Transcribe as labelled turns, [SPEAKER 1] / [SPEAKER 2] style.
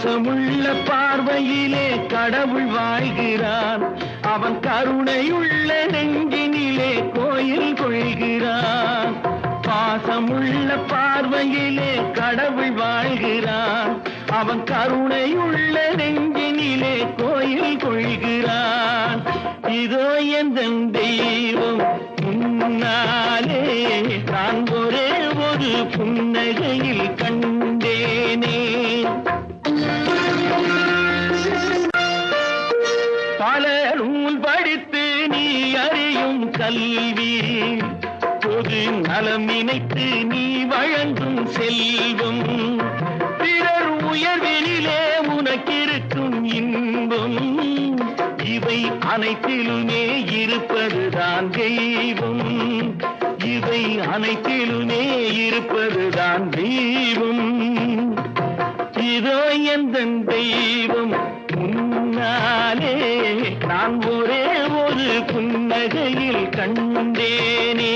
[SPEAKER 1] பாசமுள்ள பார்வையிலே கடவுள் வாழ்கிறான். அவன் கருணையுள்ள நெஞ்சினிலே கோயில் கொள்கிறான். பாசமுள்ள பார்வையிலே கடவுள் வாழ்கிறான். அவன் கருணையுள்ள நெஞ்சினிலே கோயில் கொள்கிறான். இதோ எந்த தெய்வம் முன்னாலே நான் ஒரே ஒரு புன்னகையில் கண்டேனே. பல நூல் படித்து நீ அறியும் கல்வி, பொது நலம் நினைத்து நீ வழங்கும் செல்வம், பிறர் உயர்வினிலே உனக்கிருக்கும் இன்பம், இவை அனைத்திலுமே இருப்பதுதான் தெய்வம். இவை அனைத்திலுமே இருப்பதுதான் தெய்வம். இதோ எந்த தெய்வம் முன்னாலே நான் ஒரே ஒரு புன்னகையில் கண்டேனே.